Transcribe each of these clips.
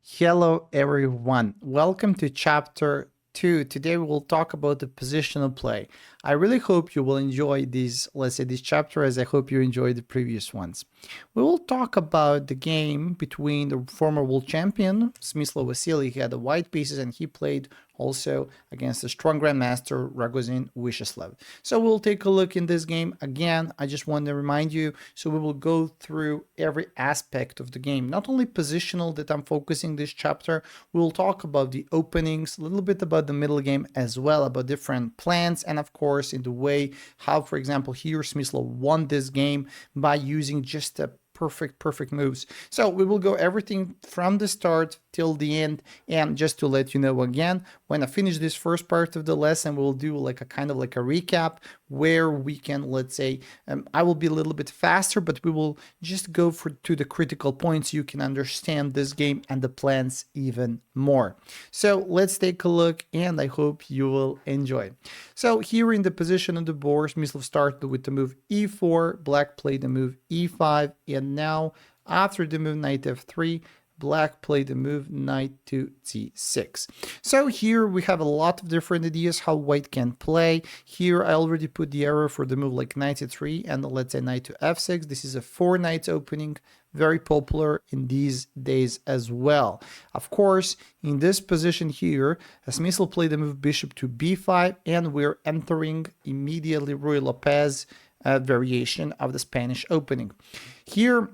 Hello everyone, welcome to chapter 2. Today we will talk about the positional play. I really hope you will enjoy this chapter as I hope you enjoyed the previous ones. We will talk about the game between the former world champion, Smyslow Vasily. He had the white pieces and he played also against the strong grandmaster Ragozin Vyacheslav. So we'll take a look in this game. Again, I just want to remind you, so we will go through every aspect of the game, not only positional that I'm focusing this chapter. We'll talk about the openings, a little bit about the middle game as well, about different plans, and of course in the way how, for example, here Smyslow won this game by using just a perfect moves. So we will go everything from the start till the end. And just to let you know again, when I finish this first part of the lesson, we'll do like a kind of like a recap where we can, let's say, I will be a little bit faster, but we will just go to the critical points. You can understand this game and the plans even more. So let's take a look and I hope you will enjoy. So here in the position of the board, Smyslow started with the move e4, black played the move e5, and now after the move knight f3, black played the move knight to c6. So here we have a lot of different ideas how white can play. Here I already put the arrow for the move like knight to3 and let's say knight to f6. This is a 4 knights opening, very popular in these days as well. Of course, in this position here, Smyslow played the move bishop to b5, and we're entering immediately Ruy Lopez variation of the Spanish opening. Here,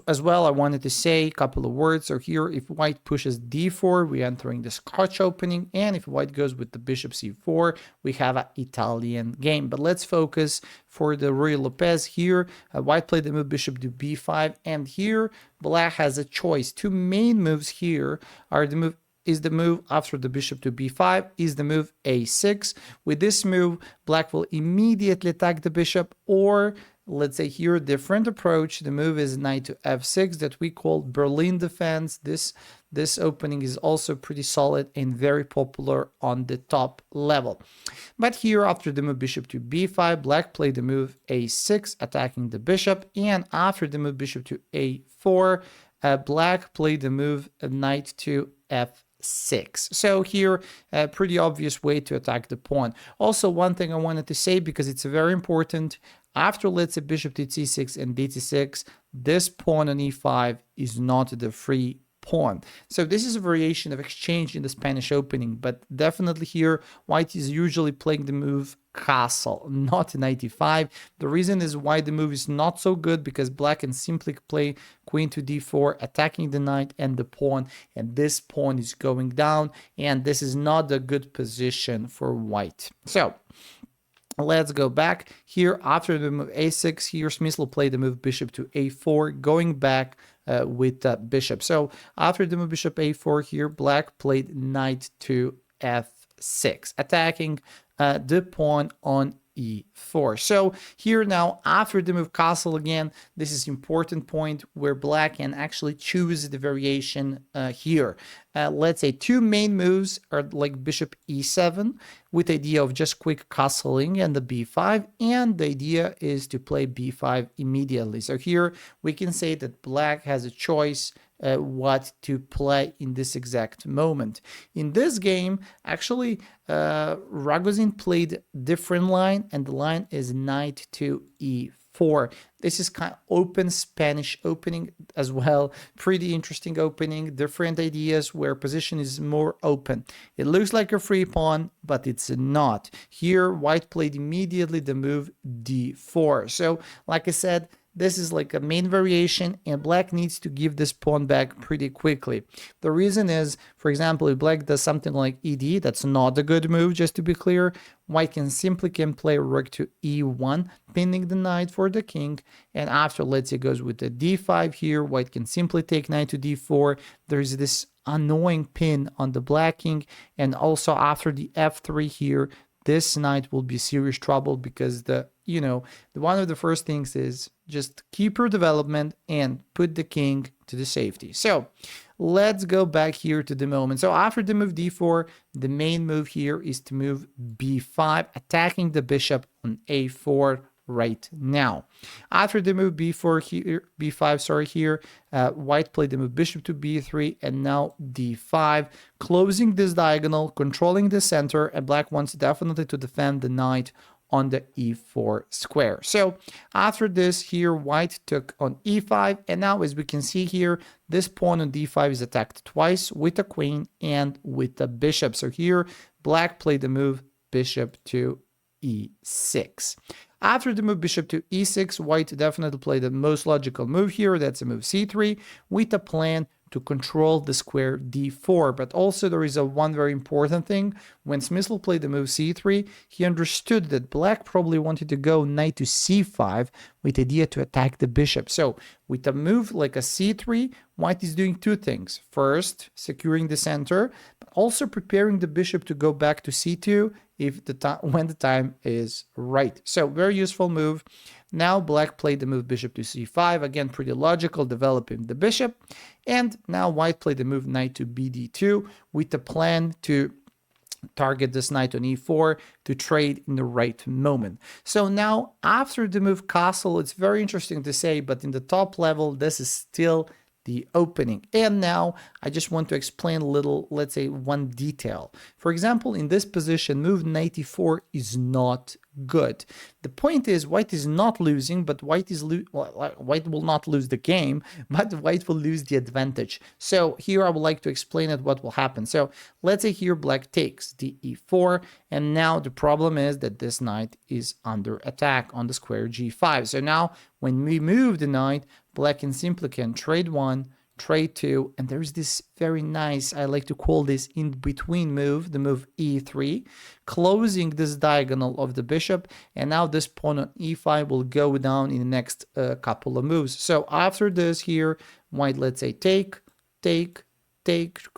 as well, I wanted to say a couple of words. So here, if white pushes d4, we're entering the Scotch opening. And if white goes with the bishop c4, we have an Italian game. But let's focus for the Ruy Lopez here. White played the move bishop to b5. And here, black has a choice. Two main moves here are the move after the bishop to b5 is the move a6. With this move, black will immediately attack the bishop, or let's say here a different approach. The move is knight to f6 that we call Berlin defense. This opening is also pretty solid and very popular on the top level. But here after the move bishop to b5, black played the move a6 attacking the bishop, and after the move bishop to a4, black played the move knight to f6. So here, a pretty obvious way to attack the pawn. Also, one thing I wanted to say, because it's very important, after let's say bishop to c6 and d6, this pawn on e5 is not the free pawn. So this is a variation of exchange in the Spanish opening, but definitely here white is usually playing the move castle, not knight e5. The reason is why the move is not so good, because black can simply play queen to d4, attacking the knight and the pawn, and this pawn is going down, and this is not a good position for white. So let's go back here. After the move a6, here Smyslow played the move bishop to a4, going back with that bishop. So after the move bishop a4 here, black played knight to f6, attacking the pawn on e4. So here now, after the move castle again, this is important point where black can actually choose the variation here. Let's say two main moves are like bishop e7 with the idea of just quick castling and the b5, and the idea is to play b5 immediately. So here we can say that black has a choice what to play in this exact moment. In this game, actually, Ragozin played different line, and the line is knight to e4. This is kind of open Spanish opening as well. Pretty interesting opening, different ideas where position is more open. It looks like a free pawn, but it's not. Here, white played immediately the move d4. So, like I said, this is like a main variation, and black needs to give this pawn back pretty quickly. The reason is, for example, if black does something like ed, that's not a good move, just to be clear. White can play rook to e1, pinning the knight for the king, and after, let's say, goes with the d5 here, white can simply take knight to d4. There's this annoying pin on the black king, and also after the f3 here, this knight will be serious trouble, because one of the first things is just keep your development and put the king to the safety. So let's go back here to the moment. So after the move d4, the main move here is to move b5, attacking the bishop on a4 right now. After the move b4 here, b5, sorry, here, white played the move bishop to b3 and now d5, closing this diagonal, controlling the center, and black wants definitely to defend the knight on the e4 square. So after this here, white took on e5, and now as we can see here, this pawn on d5 is attacked twice with the queen and with the bishop. So here, black played the move bishop to e6. After the move bishop to e6, white definitely played the most logical move here. That's a move c3 with a plan to control the square d4. But also there is one very important thing. When Smysl played the move c3, he understood that black probably wanted to go knight to c5 with the idea to attack the bishop. So with a move like a c3, white is doing two things. First, securing the center, but also preparing the bishop to go back to c2 when the time is right. So very useful move. Now black played the move bishop to c5, again pretty logical, developing the bishop. And now white played the move knight to bd2 with the plan to target this knight on e4 to trade in the right moment. So now after the move castle, it's very interesting to say, but in the top level, this is still the opening. And now I just want to explain a little, let's say, one detail. For example, in this position, move knight e4 is not good. The point is white is not losing, but white will not lose the game, but white will lose the advantage. So here I would like to explain it what will happen. So let's say here black takes the e4, and now the problem is that this knight is under attack on the square g5. So now when we move the knight, black simply can trade one, trade two, and there's this very nice, I like to call this in between move, the move e3, closing this diagonal of the bishop, and now this pawn on e5 will go down in the next couple of moves. So after this here, white, let's say take,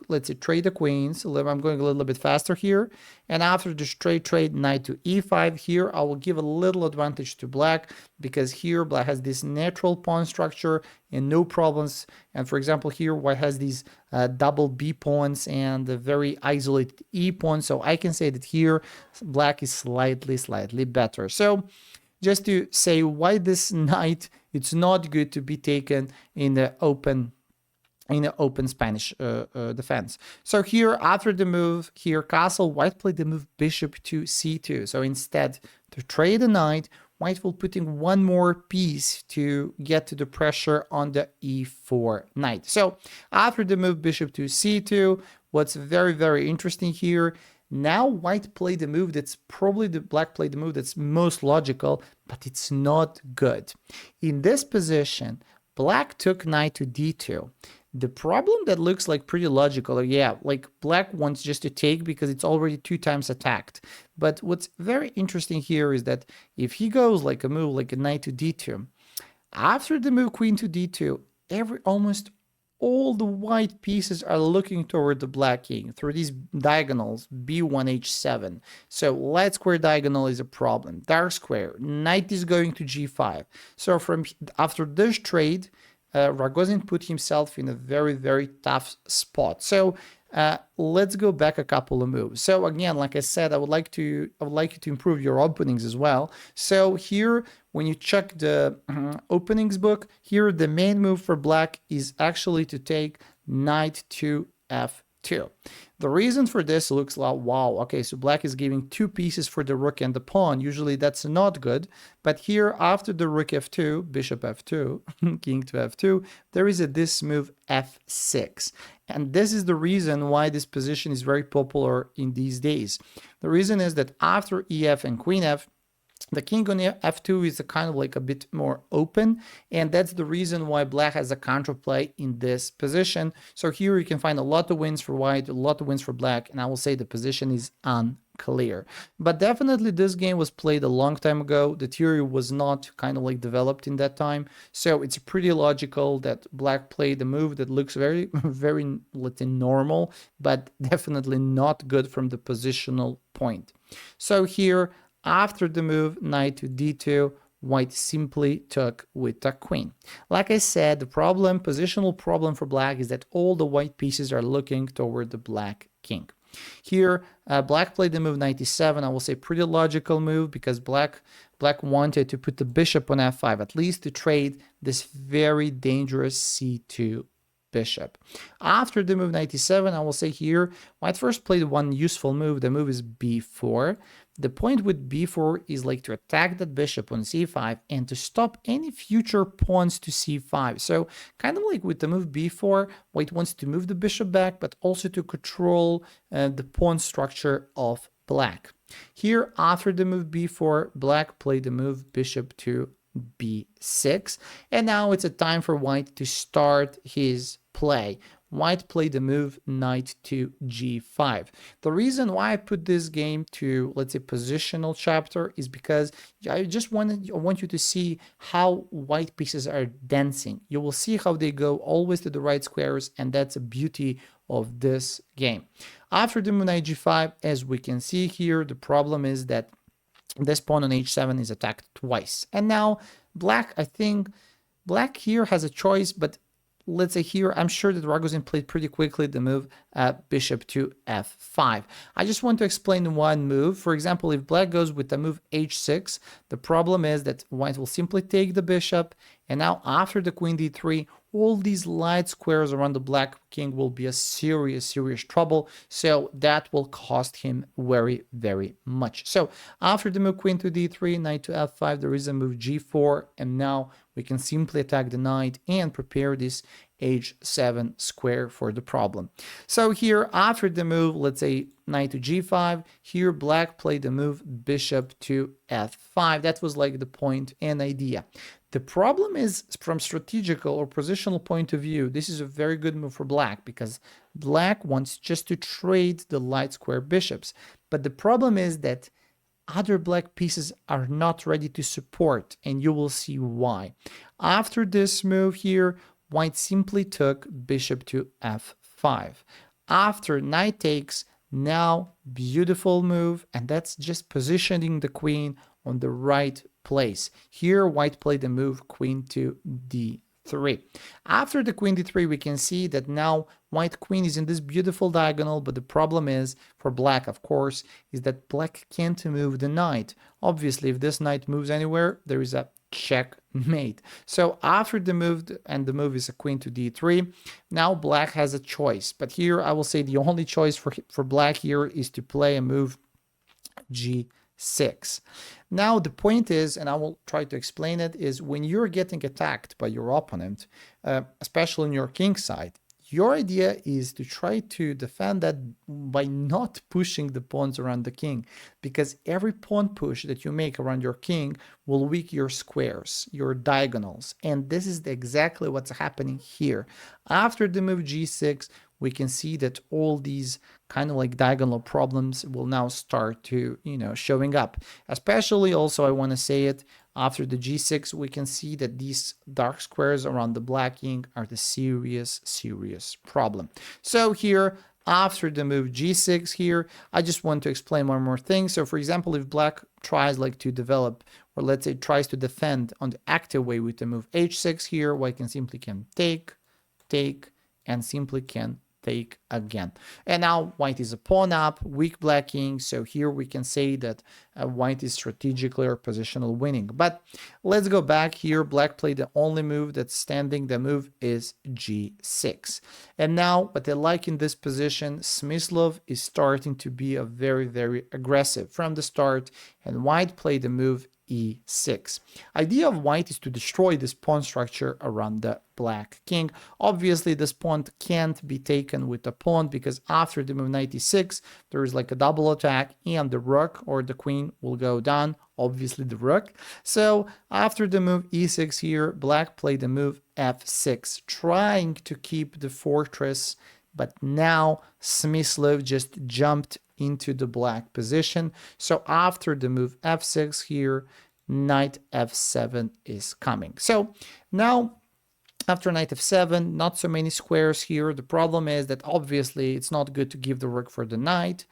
let's say trade the queens. I'm going a little bit faster here. And after the straight trade knight to e5 here, I will give a little advantage to black because here black has this natural pawn structure and no problems. And for example, here white has these double b pawns and a very isolated e pawn. So I can say that here black is slightly better. So just to say why this knight, it's not good to be taken in the open Spanish defense. So here, after the move here castle, white played the move bishop to c2. So instead, to trade the knight, white will put in one more piece to get to the pressure on the e4 knight. So after the move bishop to c2, what's very interesting here, now white played the move that's probably the black played the move that's most logical, but it's not good. In this position, black took knight to d2. The problem that looks like pretty logical, yeah, like black wants just to take because it's already 2 times attacked. But what's very interesting here is that if he goes like a move like a knight to d2, after the move queen to d2, almost all the white pieces are looking toward the black king through these diagonals b1 h7. So light square diagonal is a problem. Dark square, knight is going to g5. So after this trade, Rogozin put himself in a very tough spot. So let's go back a couple of moves. So again, like I said, I would like you to improve your openings as well. So here, when you check the openings book, here the main move for black is actually to take knight to f2. The reason for this looks like, wow, okay, so black is giving 2 pieces for the rook and the pawn. Usually that's not good. But here, after the rook f2, bishop f2, king to f2, there is this move f6. And this is the reason why this position is very popular in these days. The reason is that after ef and queen f, the king on f2 is a kind of like a bit more open, and that's the reason why black has a counterplay in this position. So here you can find a lot of wins for white, a lot of wins for black, and I will say the position is unclear. But definitely this game was played a long time ago. The theory was not kind of like developed in that time, so it's pretty logical that black played a move that looks very let's say normal, but definitely not good from the positional point. So here, after the move knight to d2, white simply took with the queen. Like I said, the positional problem for black is that all the white pieces are looking toward the black king. Here, black played the move knight e7. I will say pretty logical move because black wanted to put the bishop on f5, at least to trade this very dangerous c2 bishop. After the move knight e7, I will say here, white first played one useful move. The move is b4. The point with b4 is like to attack that bishop on c5 and to stop any future pawns to c5. So kind of like with the move b4, white wants to move the bishop back, but also to control the pawn structure of black. Here, after the move b4, black played the move bishop to b6. And now it's a time for white to start his play. White played the move knight to g5. The reason why I put this game to, let's say, positional chapter is because I want you to see how white pieces are dancing. You will see how they go always to the right squares, and that's a beauty of this game. After the move knight g5, as we can see here, the problem is that this pawn on h7 is attacked twice. And now black, I think black here has a choice, but let's say here, I'm sure that Ragozin played pretty quickly the move bishop to f5. I just want to explain one move. For example, if black goes with the move h6, the problem is that white will simply take the bishop, and now after the queen d3, all these light squares around the black king will be a serious trouble. So that will cost him very, very much. So after the move queen to d3, knight to f5, there is a move g4, and now we can simply attack the knight and prepare this h7 square for the problem. So here, after the move, let's say knight to g5, here black played the move bishop to f5. That was like the point and idea. The problem is, from strategical or positional point of view, this is a very good move for black because black wants just to trade the light square bishops. But the problem is that other black pieces are not ready to support, and you will see why. After this move here, white simply took bishop to f5. After knight takes, now beautiful move, and that's just positioning the queen on the right place. Here, white played the move queen to d3. After the queen d3, we can see that now white queen is in this beautiful diagonal, but the problem is, for black, of course, is that black can't move the knight. Obviously, if this knight moves anywhere, there is a checkmate. So after the move, and the move is a queen to d3, now black has a choice. But here, I will say the only choice for black here is to play a move g6. Now the point is, and I will try to explain it, is when you're getting attacked by your opponent, especially on your king side, your idea is to try to defend that by not pushing the pawns around the king, because every pawn push that you make around your king will weaken your squares, your diagonals, and this is exactly what's happening here. After the move g6, we can see that all these kind of like diagonal problems will now start to, showing up. Especially also, I want to say it, after the g6, we can see that these dark squares around the black king are the serious problem. So here, after the move g6 here, I just want to explain one more thing. So for example, if black tries like to develop, or let's say tries to defend on the active way with the move h6 here, white can simply take, and simply can take again. And now white is a pawn up, weak black king, so here we can say that white is strategically or positional winning. But let's go back here. Black played the only move that's standing. The move is g6. And now what I like in this position, Smyslov is starting to be a very aggressive from the start, and white played the move e6. Idea of white is to destroy this pawn structure around the black king. Obviously, this pawn can't be taken with a pawn because after the move knight e6, there is like a double attack, and the rook or the queen will go down. Obviously, the rook. So after the move e6 here, black played the move f6, trying to keep the fortress. But now Smyslov just jumped into the black position. So after the move f6 here, knight f7 is coming. So now after knight f7, not so many squares here. The problem is that obviously it's not good to give the rook for the knight.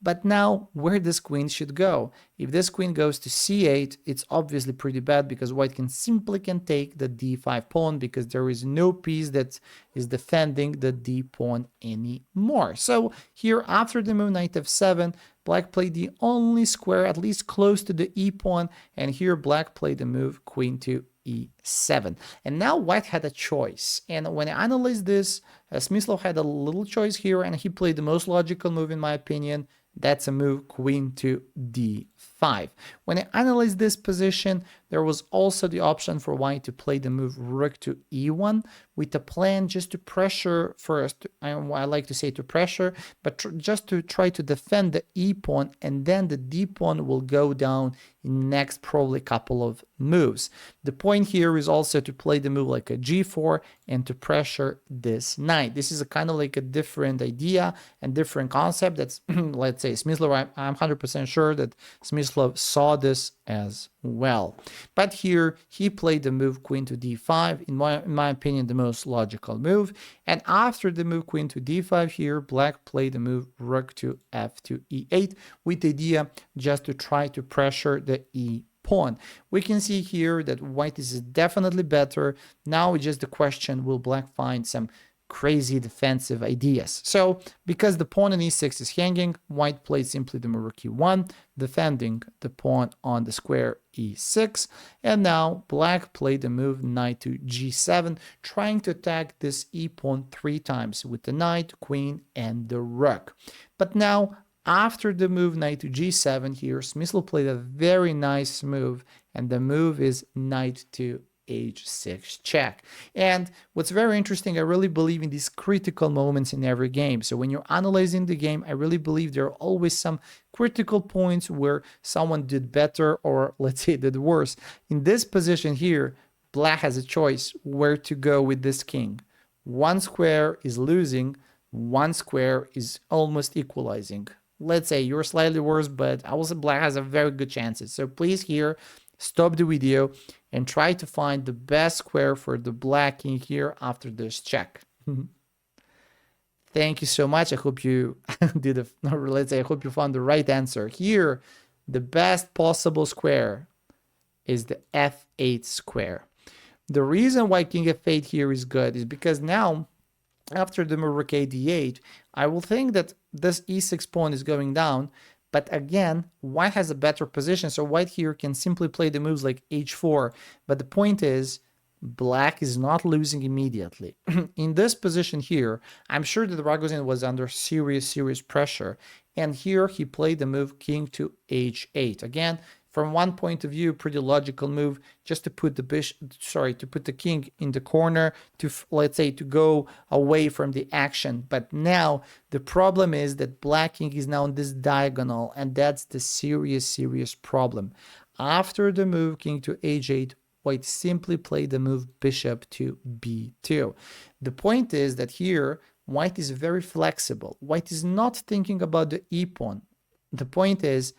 But now, where this queen should go? If this queen goes to c8, it's obviously pretty bad because white can take the d5 pawn because there is no piece that is defending the d pawn anymore. So here, after the move knight f7, black played the only square at least close to the e pawn, and here black played the move queen to e7. And now white had a choice. And when I analyze this, Smyslov had a little choice here, and he played the most logical move in my opinion. That's a move queen to d5. When I analyze this position, there was also the option for white to play the move rook to e1 with a plan just to pressure first. I like to say to pressure, but just to try to defend the e pawn, and then the d pawn will go down in next probably couple of moves. The point here is also to play the move like a g4 and to pressure this knight. This is a kind of like a different idea and different concept. That's let's say Smyslov, I'm 100% sure that Smyslov saw this as well. But here he played the move queen to d5, in my opinion the most logical move. And after the move queen to d5 here, black played the move rook to f to e8 with the idea just to try to pressure the e pawn. We can see here that white is definitely better. Now it's just the question, will black find some crazy defensive ideas? So because the pawn on e6 is hanging, white played simply the move rook e1, defending the pawn on the square e6, and now black played the move knight to g7, trying to attack this e pawn 3 times with the knight, queen, and the rook. But now after the move knight to g7 here, Smyslov played a very nice move, and the move is knight to h6 check. And what's very interesting, I really believe in these critical moments in every game. So when you're analyzing the game, I really believe there are always some critical points where someone did better or let's say did worse. In this position here, black has a choice where to go with this king. One square is losing, one square is almost equalizing. Let's say you're slightly worse, but I will say black has a very good chances. So please here, stop the video and try to find the best square for the black king here after this check. Thank you so much. I hope you did a, or let's say I hope you found the right answer. Here, the best possible square is the f8 square. The reason why king f8 here is good is because now after the move rook a d8, I will think that this e6 pawn is going down, but again, white has a better position, so white here can simply play the moves like h4, but the point is, black is not losing immediately. In this position here, I'm sure that Rogozin was under serious pressure, and here he played the move king to h8. Again, from one point of view, pretty logical move, just to put the king in the corner, to let's say to go away from the action. But now the problem is that black king is now on this diagonal, and that's the serious problem. After the move king to h8, white simply played the move bishop to b2. The point is that here white is very flexible. White is not thinking about the e pawn. The point is,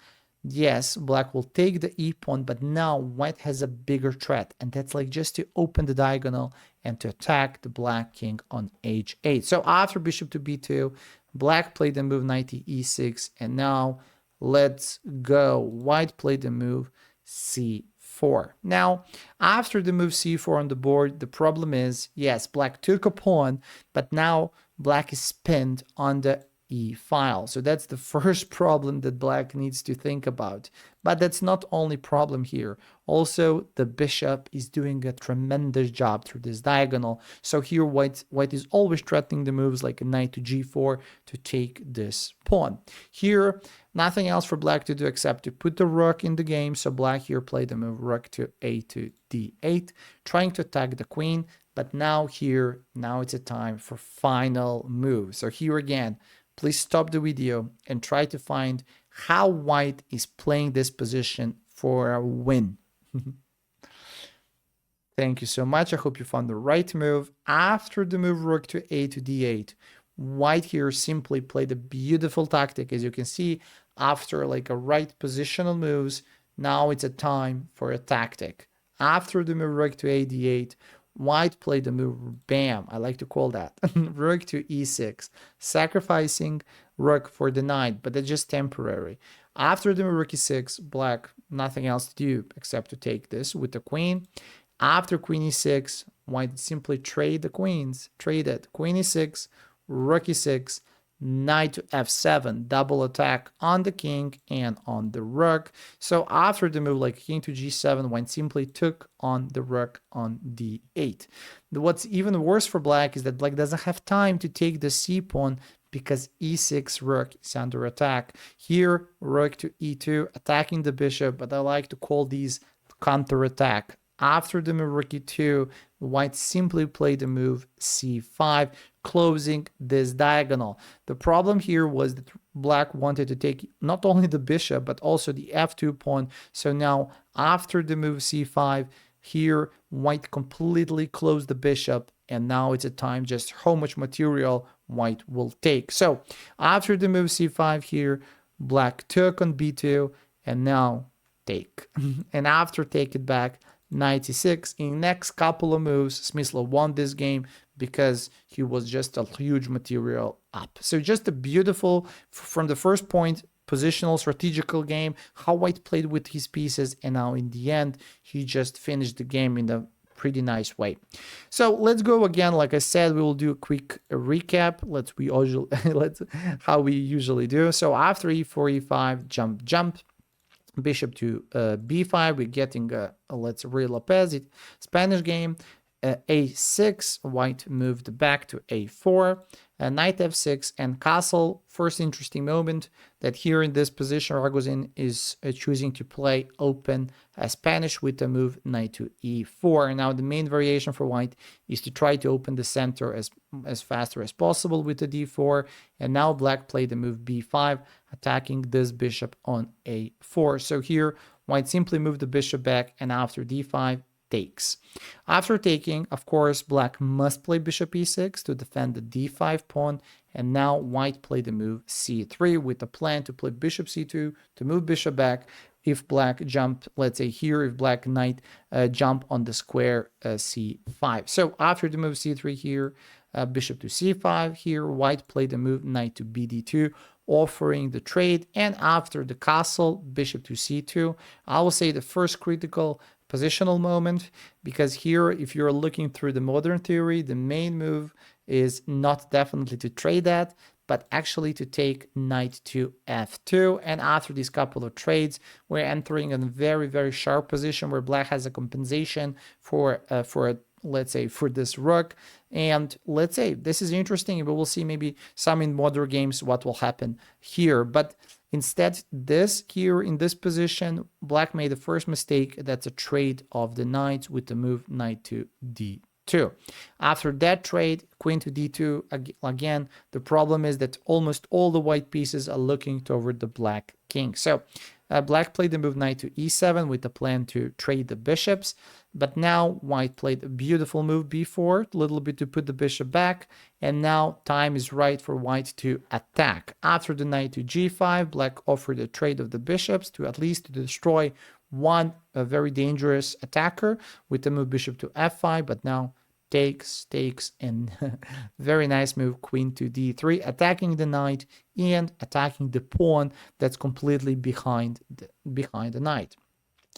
yes, black will take the e pawn, but now white has a bigger threat, and that's like just to open the diagonal and to attack the black king on h8. So after bishop to b2, black played the move knight to e6, and now let's go. White played the move c4. Now, after the move c4 on the board, the problem is, yes, black took a pawn, but now black is pinned on the e file. So that's the first problem that black needs to think about. But that's not only problem here. Also, the bishop is doing a tremendous job through this diagonal. So here white is always threatening the moves like a knight to g4 to take this pawn. Here, nothing else for black to do except to put the rook in the game. So black here played the move rook to a to d8, trying to attack the queen. But now it's a time for final move. So here again, please stop the video and try to find how white is playing this position for a win. Thank you so much. I hope you found the right move. After the move rook to a to d8, white here simply played a beautiful tactic. As you can see, after like a right positional moves, now it's a time for a tactic. After the move rook to a d8, white played the move, bam, I like to call that, rook to e6, sacrificing rook for the knight, but that's just temporary. After the move rook e6, black nothing else to do except to take this with the queen. After queen e6, white simply trade the queens. Trade it. Queen e6, rook e6, knight to f7, double attack on the king and on the rook. So after the move like king to g7, white simply took on the rook on d8. What's even worse for black is that black doesn't have time to take the c pawn because e6 rook is under attack. Here, rook to e2, attacking the bishop, but I like to call these counter-attack. After the move rook e2, white simply played the move c5, closing this diagonal. The problem here was that black wanted to take not only the bishop, but also the f2 pawn. So now, after the move c5, here, white completely closed the bishop, and now it's a time just how much material white will take. So after the move c5 here, black took on b2, and now take. And after take it back, knight e6. In next couple of moves, Smyslov won this game because he was just a huge material up. So just a beautiful, from the first point, positional strategical game, how white played with his pieces, and now in the end he just finished the game in a pretty nice way. So let's go again. Like I said, we will do a quick recap. Let's how we usually do. So after e4 e5, jump, bishop to b5, we're getting let's Rey Lopez Spanish game. A6, white moved back to a4, knight f6, and castle. First interesting moment that here in this position Ragozin is choosing to play open Spanish with the move knight to e4. Now the main variation for white is to try to open the center as faster as possible with the d4, and now black played the move b5, attacking this bishop on a4. So here white simply moved the bishop back, and after d5 takes. After taking, of course, black must play bishop e6 to defend the d5 pawn, and now white played the move c3 with the plan to play bishop c2 to move bishop back. If black jump, let's say here, if black knight jump on the square c5. So after the move c3 here, bishop to c5 here, white played the move knight to bd2, offering the trade, and after the castle, bishop to c2. I will say the first critical positional moment, because here, if you're looking through the modern theory, the main move is not definitely to trade that, but actually to take knight to f2. And after these couple of trades, we're entering a very, very sharp position where black has a compensation for let's say for this rook. And let's say this is interesting, but we'll see maybe some in modern games what will happen here. But instead, this here in this position, black made the first mistake. That's a trade of the knights with the move knight to d2. After that trade, queen to d2, again, the problem is that almost all the white pieces are looking toward the black king. So black played the move knight to e7 with the plan to trade the bishops. But now white played a beautiful move b4, a little bit to put the bishop back. And now time is right for white to attack. After the knight to g5, black offered a trade of the bishops to at least to destroy one very dangerous attacker with the move bishop to f5. But now takes, and very nice move, queen to d3, attacking the knight and attacking the pawn that's completely behind the knight.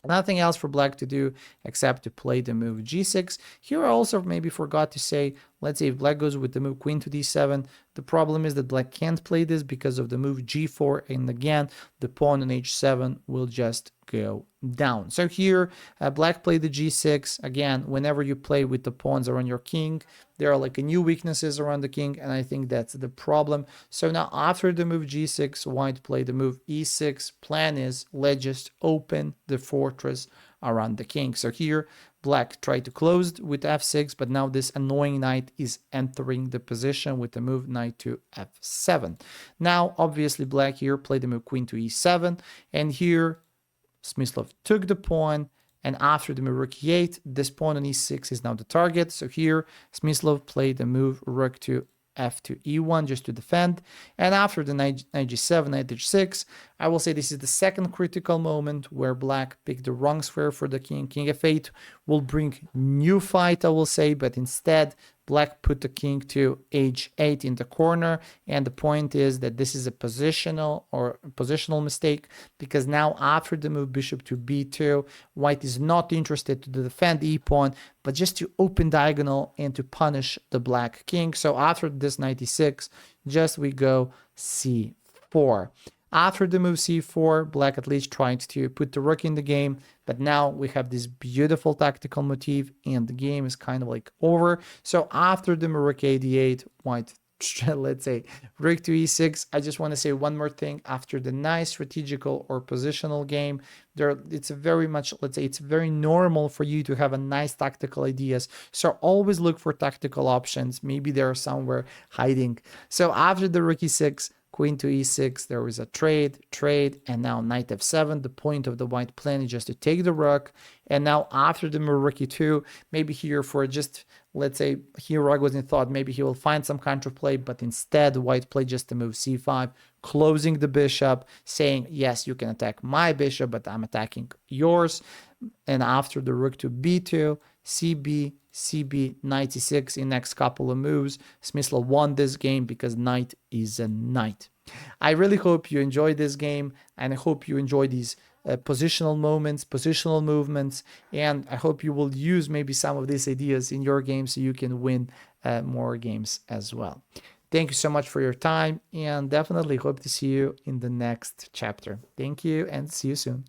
Nothing else for black to do except to play the move g6. Here I also maybe forgot to say, let's say if black goes with the move queen to d7, the problem is that black can't play this because of the move g4, and again, the pawn on h7 will just go down. So here, black played the g6. Again, whenever you play with the pawns around your king, there are like a new weaknesses around the king, and I think that's the problem. So now after the move g6, white played the move e6. Plan is, let's just open the fortress around the king. So here, black tried to close with f6, but now this annoying knight is entering the position with the move knight to f7. Now, obviously, black here played the move queen to e7, and here, Smyslov took the pawn, and after the move rook e8, this pawn on e6 is now the target. So here, Smyslov played the move rook to f to e1 just to defend. And after the knight g7, knight h6, I will say this is the second critical moment where black picked the wrong square for the king. King f8 will bring new fight, I will say, but instead Black put the king to h8 in the corner, and the point is that this is a positional mistake, because now after the move bishop to b2, white is not interested to defend the e-pawn, but just to open diagonal and to punish the black king. So after this knight e6, just we go c4. After the move c4, black at least trying to put the rook in the game, but now we have this beautiful tactical motif and the game is kind of like over. So after the rook a d8, white, let's say rook to e6. I just want to say one more thing. After the nice strategical or positional game, it's very much, let's say, it's very normal for you to have a nice tactical ideas. So always look for tactical options. Maybe they are somewhere hiding. So after the rook e6, queen to e6, there was a trade, and now knight f7. The point of the white plan is just to take the rook. And now after the move rook e2, maybe here for just, let's say, here Rogozin thought maybe he will find some counterplay, but instead white played just the move c5, closing the bishop, saying, yes, you can attack my bishop, but I'm attacking yours. And after the rook to b2, cb, knight e6 in next couple of moves, Smysl won this game because knight is a knight. I really hope you enjoyed this game, and I hope you enjoy these positional moments, positional movements, and I hope you will use maybe some of these ideas in your game so you can win more games as well. Thank you so much for your time, and definitely hope to see you in the next chapter. Thank you, and see you soon.